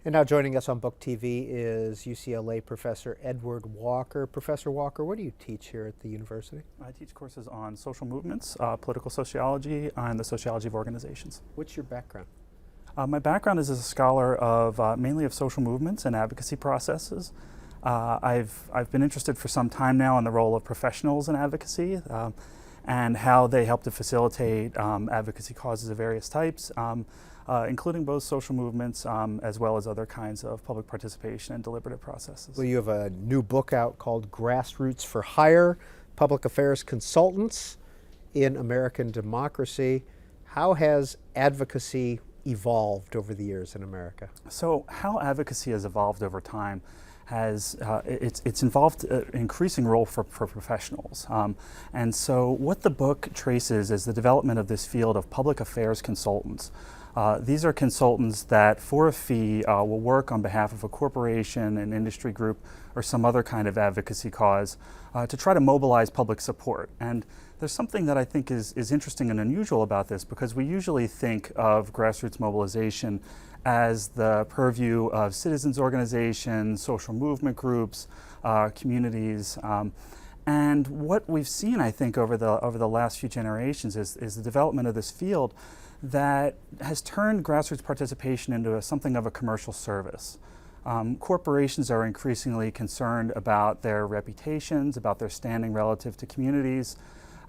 And now joining us on Book TV is UCLA professor Edward Walker. Professor Walker, what do you teach here at the university? I teach courses on social movements, political sociology, and the sociology of organizations. What's your background? My background is as a scholar of mainly of social movements and advocacy processes. I've been interested for some time now in the role of professionals in advocacy and how they help to facilitate advocacy causes of various types, including both social movements as well as other kinds of public participation and deliberative processes. Well, you have a new book out called Grassroots for Hire, Public Affairs Consultants in American Democracy. How has advocacy evolved over the years in America? So how advocacy has evolved over time has it's involved an increasing role for professionals. And so what the book traces is the development of this field of public affairs consultants. These are consultants that, for a fee, will work on behalf of a corporation, an industry group, or some other kind of advocacy cause to try to mobilize public support. And there's something that I think is interesting and unusual about this, because we usually think of grassroots mobilization as the purview of citizens organizations, social movement groups, communities. And what we've seen, I think, over the last few generations is the development of this field that has turned grassroots participation into something of a commercial service. Corporations are increasingly concerned about their reputations, about their standing relative to communities.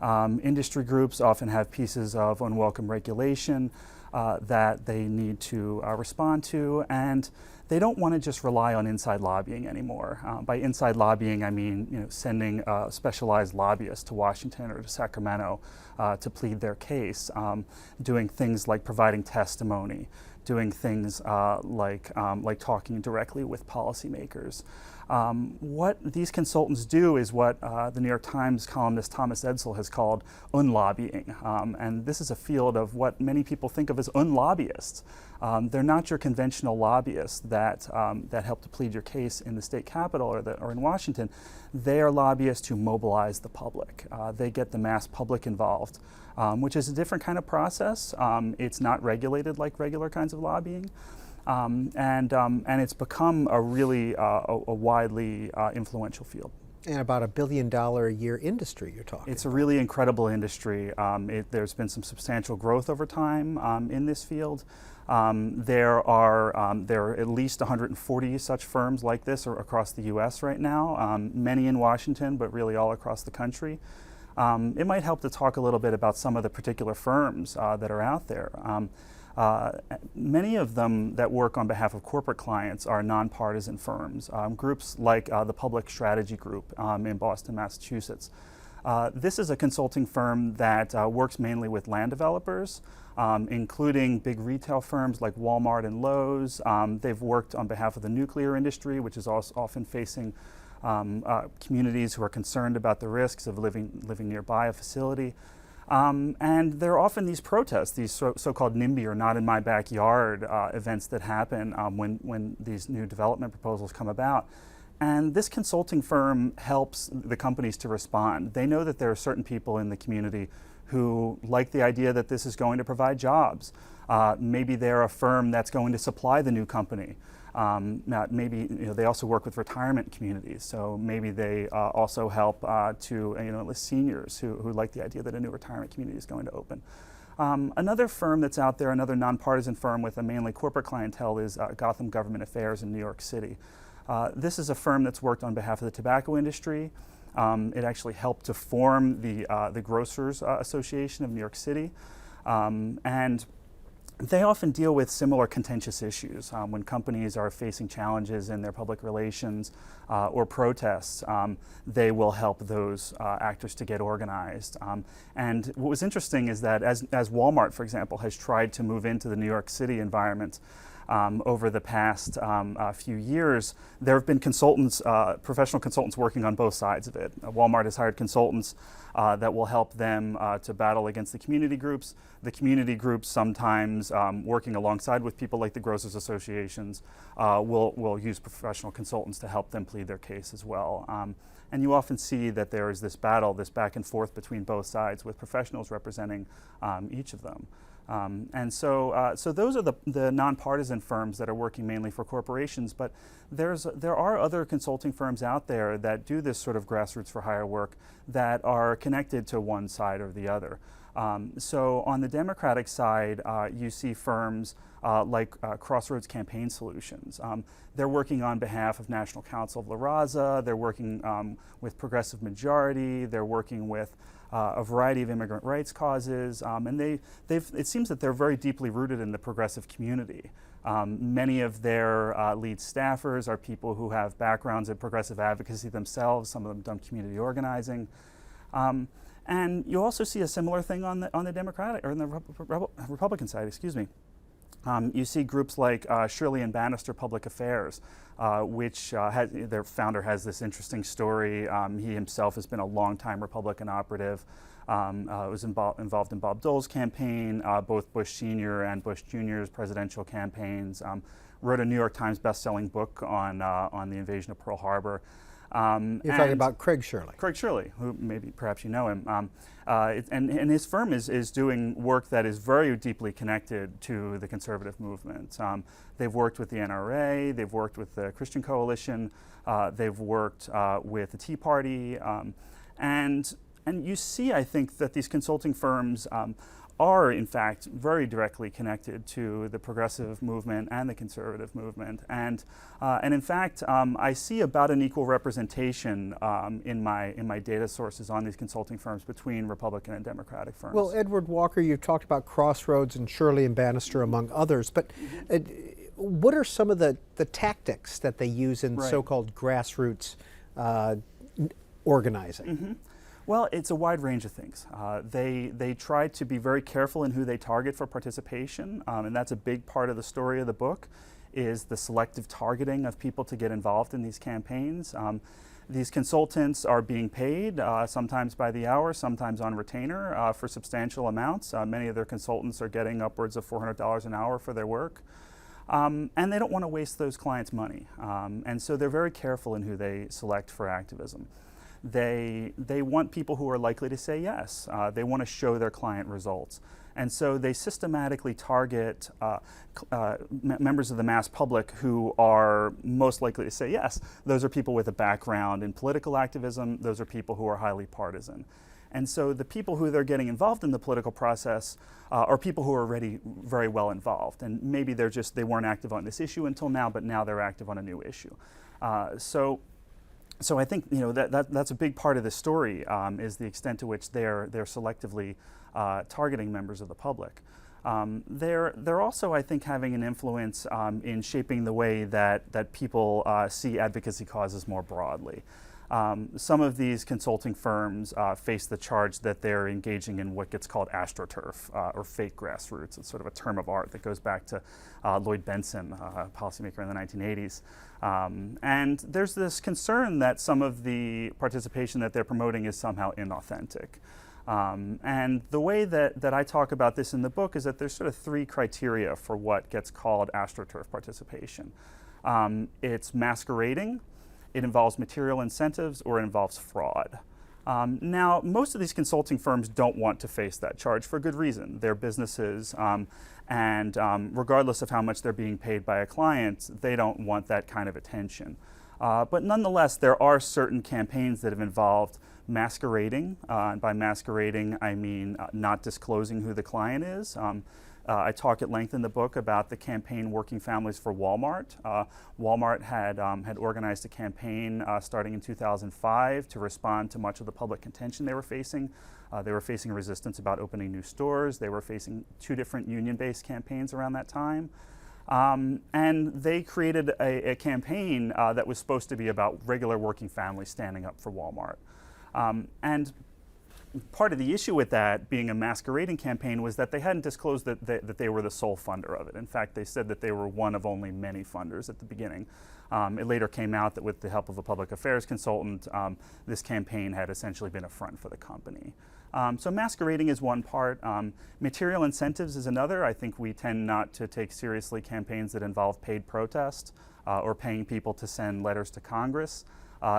Industry groups often have pieces of unwelcome regulation that they need to respond to, and they don't want to just rely on inside lobbying anymore. By inside lobbying, I mean sending specialized lobbyists to Washington or to Sacramento to plead their case, doing things like providing testimony, doing things like talking directly with policymakers. What these consultants do is what the New York Times columnist Thomas Edsall has called unlobbying. And this is a field of what many people think of as unlobbyists. They're not your conventional lobbyists that help to plead your case in the state capitol or in Washington. They are lobbyists who mobilize the public. They get the mass public involved, which is a different kind of process. It's not regulated like regular kinds of lobbying. And it's become a really a widely influential field. And about $1 billion a year industry you're talking. It's a really incredible industry. There's been some substantial growth over time in this field. There are at least 140 such firms like this across the U.S. right now, many in Washington, but really all across the country. It might help to talk a little bit about some of the particular firms that are out there. Many of them that work on behalf of corporate clients are nonpartisan firms, groups like the Public Strategy Group in Boston, Massachusetts. This is a consulting firm that works mainly with land developers, including big retail firms like Walmart and Lowe's. They've worked on behalf of the nuclear industry, which is also often facing communities who are concerned about the risks of living nearby a facility. And there are often these protests, these so-called NIMBY or not in my backyard events that happen when these new development proposals come about. And this consulting firm helps the companies to respond. They know that there are certain people in the community who like the idea that this is going to provide jobs. Maybe they're a firm that's going to supply the new company. Maybe they also work with retirement communities, so maybe they also help to enlist seniors who like the idea that a new retirement community is going to open. Another firm that's out there, another nonpartisan firm with a mainly corporate clientele, is Gotham Government Affairs in New York City. This is a firm that's worked on behalf of the tobacco industry. It actually helped to form the Grocers Association of New York City, and they often deal with similar contentious issues. When companies are facing challenges in their public relations or protests, they will help those actors to get organized. And what was interesting is that as Walmart, for example, has tried to move into the New York City environment, over the past few years, there have been consultants, professional consultants working on both sides of it. Walmart has hired consultants that will help them to battle against the community groups. The community groups, sometimes working alongside with people like the Grocers Associations, will use professional consultants to help them plead their case as well. And you often see that there is this battle, this back and forth between both sides, with professionals representing each of them. So those are the nonpartisan firms that are working mainly for corporations, but there are other consulting firms out there that do this sort of grassroots for hire work that are connected to one side or the other. So on the Democratic side, you see firms like Crossroads Campaign Solutions. They're working on behalf of National Council of La Raza. They're working with Progressive Majority. They're working with a variety of immigrant rights causes, and it seems that they're very deeply rooted in the progressive community. Many of their lead staffers are people who have backgrounds in progressive advocacy themselves. Some of them done community organizing. And you also see a similar thing on the Democratic or on the Republican side, excuse me. You see groups like Shirley and Bannister Public Affairs, which their founder has this interesting story. He himself has been a longtime Republican operative, was involved in Bob Dole's campaign, both Bush Sr. and Bush Jr.'s presidential campaigns, wrote a New York Times best-selling book on the invasion of Pearl Harbor. You're talking about Craig Shirley. Craig Shirley, who perhaps you know him. And his firm is doing work that is very deeply connected to the conservative movement. They've worked with the NRA, they've worked with the Christian Coalition, they've worked with the Tea Party, and you see, I think, that these consulting firms are in fact very directly connected to the progressive movement and the conservative movement, and in fact I see about an equal representation in my data sources on these consulting firms between Republican and Democratic firms. Well, Edward Walker, you've talked about Crossroads and Shirley and Bannister among others, but what are some of the tactics that they use in so-called grassroots organizing? Mm-hmm. Well, it's a wide range of things. They try to be very careful in who they target for participation, and that's a big part of the story of the book, is the selective targeting of people to get involved in these campaigns. These consultants are being paid, sometimes by the hour, sometimes on retainer, for substantial amounts. Many of their consultants are getting upwards of $400 an hour for their work. And they don't want to waste those clients' money. And so they're very careful in who they select for activism. They want people who are likely to say yes. They want to show their client results. And so they systematically target members of the mass public who are most likely to say yes. Those are people with a background in political activism. Those are people who are highly partisan. And so the people who they're getting involved in the political process are people who are already very well involved. And maybe they weren't active on this issue until now, but now they're active on a new issue. So I think that's a big part of the story, is the extent to which they're selectively targeting members of the public. They're also, I think, having an influence in shaping the way that people see advocacy causes more broadly. Some of these consulting firms face the charge that they're engaging in what gets called astroturf, or fake grassroots. It's sort of a term of art that goes back to Lloyd Benson, a policymaker in the 1980s. And there's this concern that some of the participation that they're promoting is somehow inauthentic. And the way that I talk about this in the book is that there's sort of three criteria for what gets called astroturf participation. It's masquerading, it involves material incentives, or it involves fraud. Now, most of these consulting firms don't want to face that charge for good reason. They're businesses, and regardless of how much they're being paid by a client, they don't want that kind of attention. But nonetheless, there are certain campaigns that have involved masquerading. And by masquerading, I mean not disclosing who the client is. I talk at length in the book about the campaign Working Families for Walmart. Walmart had organized a campaign starting in 2005 to respond to much of the public contention they were facing. They were facing resistance about opening new stores. They were facing 2 different union-based campaigns around that time. And they created a campaign that was supposed to be about regular working families standing up for Walmart. And part of the issue with that being a masquerading campaign was that they hadn't disclosed that they were the sole funder of it. In fact, they said that they were one of only many funders at the beginning. It later came out that with the help of a public affairs consultant, this campaign had essentially been a front for the company. So masquerading is one part. Material incentives is another. I think we tend not to take seriously campaigns that involve paid protest or paying people to send letters to Congress.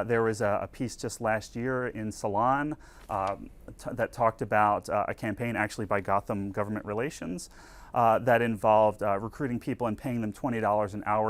There was a piece just last year in Salon that talked about a campaign actually by Gotham Government Relations that involved recruiting people and paying them $20 an hour